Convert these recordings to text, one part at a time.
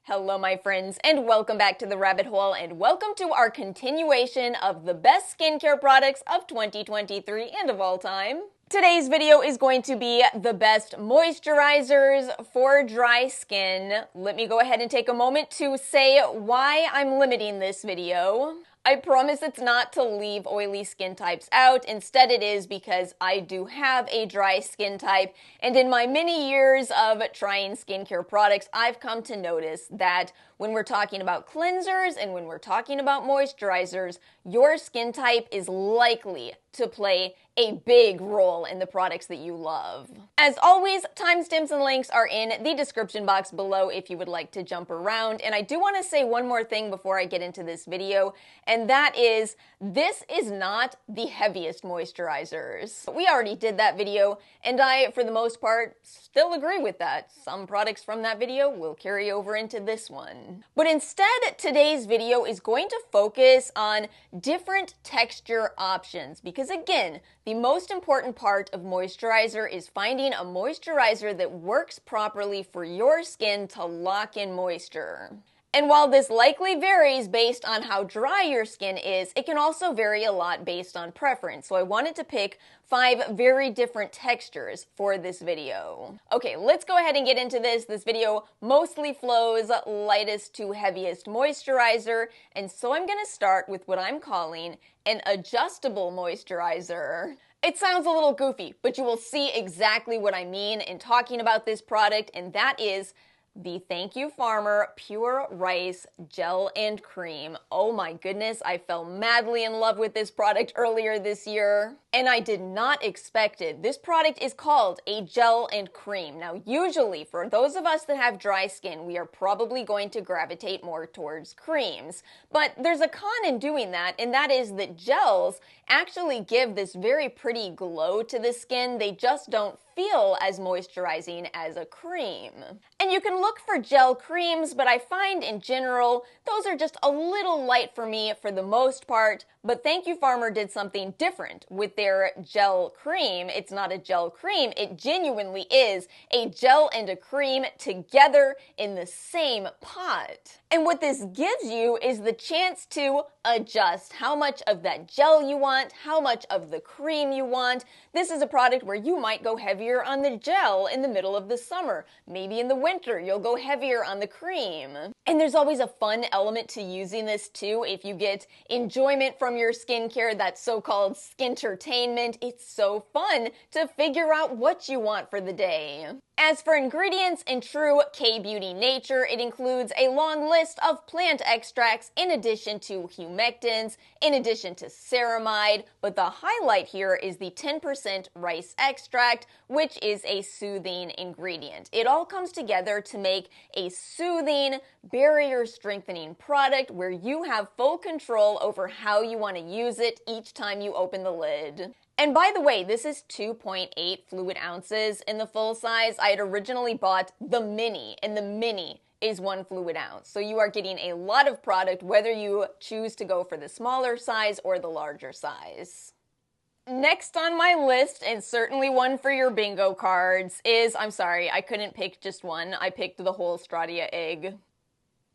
Hello my friends, and welcome back to the rabbit hole, and welcome to our continuation of the best skincare products of 2023 and of all time. Today's video is going to be the best moisturizers for dry skin. Let me go ahead and take a moment to say why I'm limiting this video. I promise it's not to leave oily skin types out. Instead, it is because I do have a dry skin type, and in my many years of trying skincare products, I've come to notice that when we're talking about cleansers and when we're talking about moisturizers, your skin type is likely to play a big role in the products that you love. As always, timestamps and links are in the description box below if you would like to jump around. And I do want to say one more thing before I get into this video, and that is, this is not the heaviest moisturizers. We already did that video, and I, for the most part, still agree with that. Some products from that video will carry over into this one. But instead, today's video is going to focus on different texture options, because again, the most important part of moisturizer is finding a moisturizer that works properly for your skin to lock in moisture. And while this likely varies based on how dry your skin is, it can also vary a lot based on preference. So I wanted to pick 5 very different textures for this video. Okay, let's go ahead and get into this. This video mostly flows lightest to heaviest moisturizer, and so I'm gonna start with what I'm calling an adjustable moisturizer. It sounds a little goofy, but you will see exactly what I mean in talking about this product, and that is the Thank You Farmer Pure Rice Gel and Cream. Oh my goodness, I fell madly in love with this product earlier this year, and I did not expect it. This product is called a gel and cream. Now, usually, for those of us that have dry skin, we are probably going to gravitate more towards creams. But there's a con in doing that, and that is that gels actually give this very pretty glow to the skin. They just don't feel as moisturizing as a cream. And you can look for gel creams, but I find in general, those are just a little light for me for the most part. But Thank You Farmer did something different with their gel cream. It's not a gel cream, it genuinely is a gel and a cream together in the same pot. And what this gives you is the chance to adjust how much of that gel you want, how much of the cream you want. This is a product where you might go heavier on the gel in the middle of the summer. Maybe in the winter, you'll go heavier on the cream. And there's always a fun element to using this too. If you get enjoyment from your skincare, that so-called skintertainment, it's so fun to figure out what you want for the day. As for ingredients in true K-beauty nature, it includes a long list of plant extracts in addition to humectants, in addition to ceramide, but the highlight here is the 10% rice extract, which is a soothing ingredient. It all comes together to make a soothing, barrier-strengthening product where you have full control over how you want to use it each time you open the lid. And by the way, this is 2.8 fluid ounces in the full size. I had originally bought the mini, and the mini is 1 fluid ounce. So you are getting a lot of product whether you choose to go for the smaller size or the larger size. Next on my list, and certainly one for your bingo cards, is, I'm sorry, I couldn't pick just one. I picked the whole Stratia egg.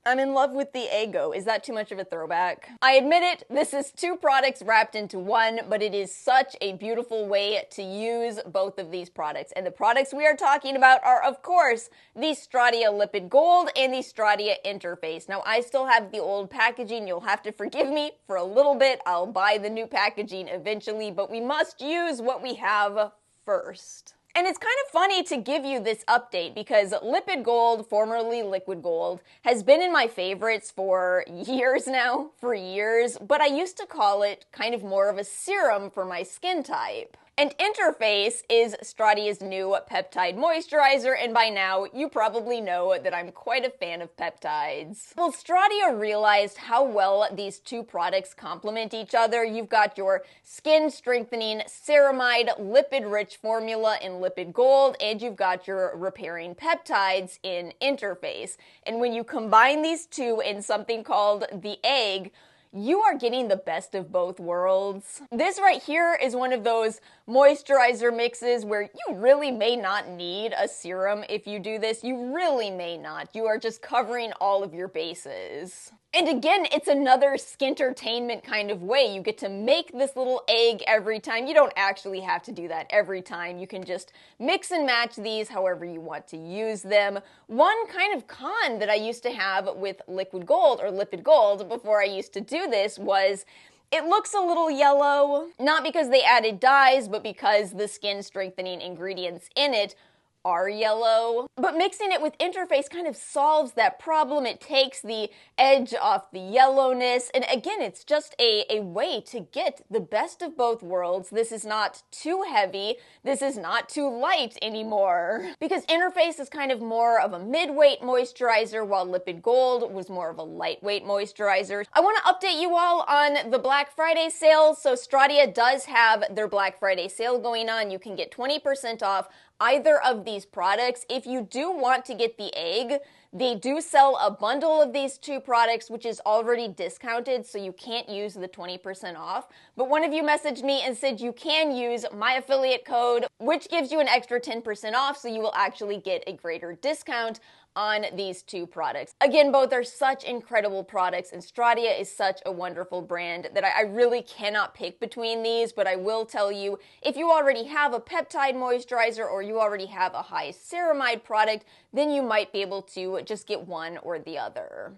I'm in love with the Eggo. Is that too much of a throwback? I admit it, this is 2 products wrapped into one, but it is such a beautiful way to use both of these products. And the products we are talking about are, of course, the Stratia Lipid Gold and the Stratia Interface. Now, I still have the old packaging. You'll have to forgive me for a little bit. I'll buy the new packaging eventually, but we must use what we have first. And it's kind of funny to give you this update because Lipid Gold, formerly Liquid Gold, has been in my favorites for years now, but I used to call it kind of more of a serum for my skin type. And Interface is Stratia's new peptide moisturizer, and by now you probably know that I'm quite a fan of peptides. Well, Stratia realized how well these 2 products complement each other. You've got your skin strengthening ceramide lipid rich formula in Lipid Gold, and you've got your repairing peptides in Interface. And when you combine these 2 in something called the egg, you are getting the best of both worlds. This right here is one of those moisturizer mixes where you really may not need a serum if you do this. You really may not. You are just covering all of your bases. And again, it's another skintertainment kind of way. You get to make this little egg every time. You don't actually have to do that every time. You can just mix and match these however you want to use them. One kind of con that I used to have with liquid gold or lipid gold before I used to do this was it looks a little yellow, not because they added dyes, but because the skin strengthening ingredients in it are yellow. But mixing it with Interface kind of solves that problem. It takes the edge off the yellowness, and again, it's just a way to get the best of both worlds. This is not too heavy, this is not too light anymore. Because Interface is kind of more of a mid-weight moisturizer, while Lipid Gold was more of a lightweight moisturizer. I want to update you all on the Black Friday sale. So Stratia does have their Black Friday sale going on. You can get 20% off either of these products. If you do want to get the egg, they do sell a bundle of these two products, which is already discounted, so you can't use the 20% off. But one of you messaged me and said you can use my affiliate code, which gives you an extra 10% off, so you will actually get a greater discount on these two products. Again, both are such incredible products, and Stratia is such a wonderful brand that I really cannot pick between these, but I will tell you, if you already have a peptide moisturizer or you already have a high ceramide product, then you might be able to just get one or the other.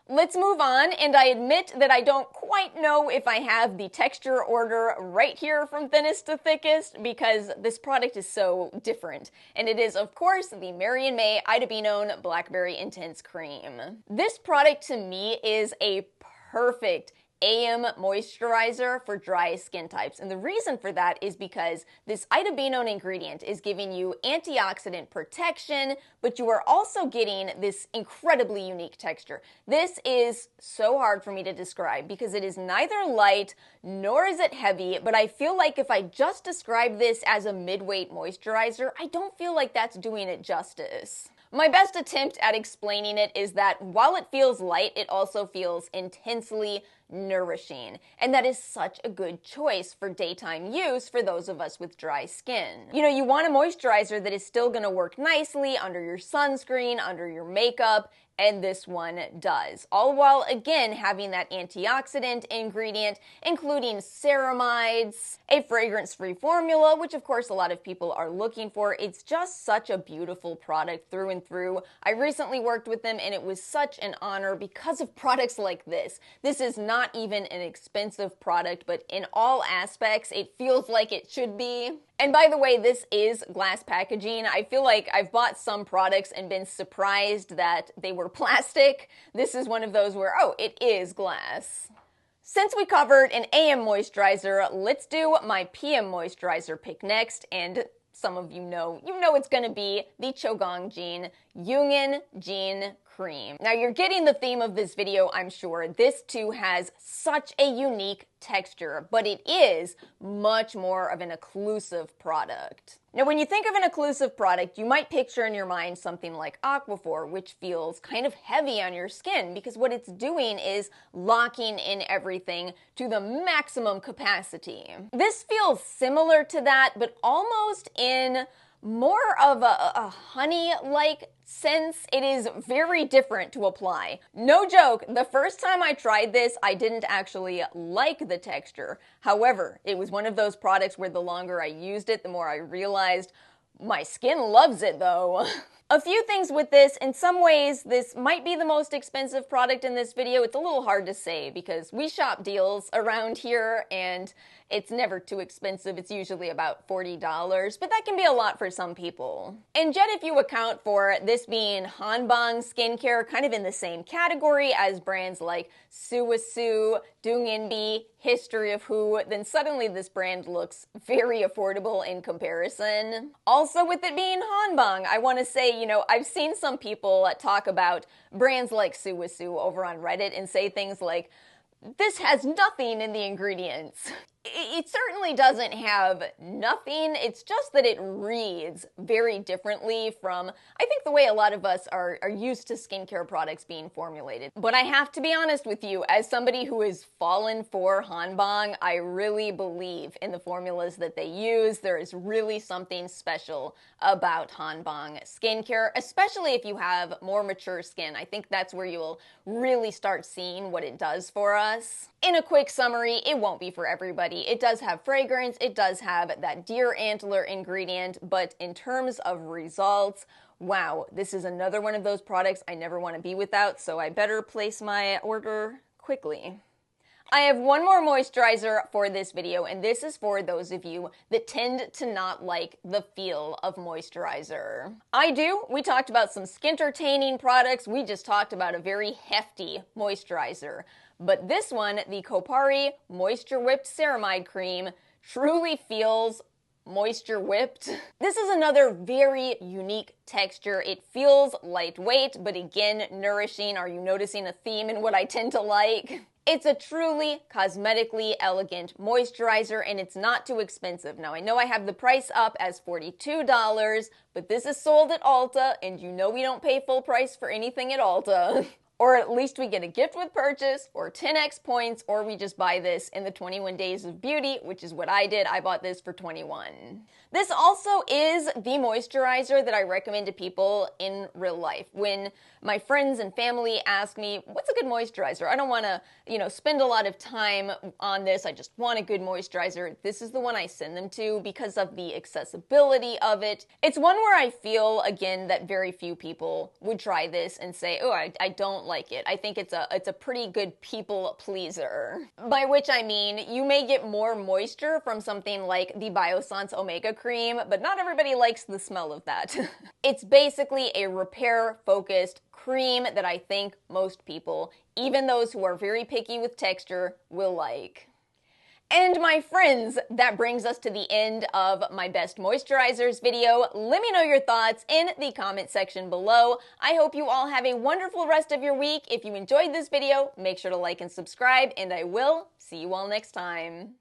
Let's move on, and I admit that I don't quite know if I have the texture order right here from thinnest to thickest because this product is so different. And it is, of course, the Mary & May Ida-Benone Blackberry Intense Cream. This product to me is a perfect AM Moisturizer for dry skin types. And the reason for that is because this Ida-Benone ingredient is giving you antioxidant protection, but you are also getting this incredibly unique texture. This is so hard for me to describe because it is neither light nor is it heavy, but I feel like if I just describe this as a mid-weight moisturizer, I don't feel like that's doing it justice. My best attempt at explaining it is that while it feels light, it also feels intensely nourishing. And that is such a good choice for daytime use for those of us with dry skin. You know, you want a moisturizer that is still going to work nicely under your sunscreen, under your makeup, and this one does. All while, again, having that antioxidant ingredient, including ceramides, a fragrance-free formula, which of course a lot of people are looking for. It's just such a beautiful product through and through. I recently worked with them and it was such an honor because of products like this. This is not even an expensive product, but in all aspects, it feels like it should be. And by the way, this is glass packaging. I feel like I've bought some products and been surprised that they were plastic. This is one of those where, oh, it is glass. Since we covered an AM moisturizer, let's do my PM moisturizer pick next, and some of you know it's gonna be the Chogongjin Jin Cream. Now you're getting the theme of this video, I'm sure. This too has such a unique texture, but it is much more of an occlusive product. Now when you think of an occlusive product, you might picture in your mind something like Aquaphor, which feels kind of heavy on your skin because what it's doing is locking in everything to the maximum capacity. This feels similar to that, but almost in more of a honey-like sense. It is very different to apply. No joke, the first time I tried this, I didn't actually like the texture. However, it was one of those products where the longer I used it, the more I realized my skin loves it though. A few things with this. In some ways, this might be the most expensive product in this video. It's a little hard to say because we shop deals around here and it's never too expensive. It's usually about $40, but that can be a lot for some people. And yet if you account for this being Hanbang skincare, kind of in the same category as brands like Suisu, Dunginbi, History of Who, then suddenly this brand looks very affordable in comparison. Also with it being Hanbang, I want to say, you know, I've seen some people talk about brands like Suisu over on Reddit and say things like, this has nothing in the ingredients. It certainly doesn't have nothing. It's just that it reads very differently from, I think, the way a lot of us are used to skincare products being formulated. But I have to be honest with you, as somebody who has fallen for Hanbang, I really believe in the formulas that they use. There is really something special about Hanbang skincare, especially if you have more mature skin. I think that's where you'll really start seeing what it does for us. In a quick summary, it won't be for everybody. It does have fragrance, it does have that deer antler ingredient, but in terms of results, wow, this is another one of those products I never want to be without, so I better place my order quickly. I have one more moisturizer for this video, and this is for those of you that tend to not like the feel of moisturizer. I do. We talked about some skin-entertaining products. We just talked about a very hefty moisturizer. But this one, the Kopari Moisture Whipped Ceramide Cream, truly feels moisture whipped. This is another very unique texture. It feels lightweight, but again, nourishing. Are you noticing a theme in what I tend to like? It's a truly cosmetically elegant moisturizer, and it's not too expensive. Now, I know I have the price up as $42, but this is sold at Ulta, and you know we don't pay full price for anything at Ulta. Or at least we get a gift with purchase, or 10x points, or we just buy this in the 21 Days of Beauty, which is what I did. I bought this for 21. This also is the moisturizer that I recommend to people in real life. When my friends and family ask me, what's a good moisturizer? I don't want to, spend a lot of time on this. I just want a good moisturizer. This is the one I send them to because of the accessibility of it. It's one where I feel, again, that very few people would try this and say, oh, I don't like it. I think it's a pretty good people pleaser. By which I mean, you may get more moisture from something like the Biossance Omega Cream, but not everybody likes the smell of that. It's basically a repair-focused cream that I think most people, even those who are very picky with texture, will like. And my friends, that brings us to the end of my best moisturizers video. Let me know your thoughts in the comment section below. I hope you all have a wonderful rest of your week. If you enjoyed this video, make sure to like and subscribe, and I will see you all next time.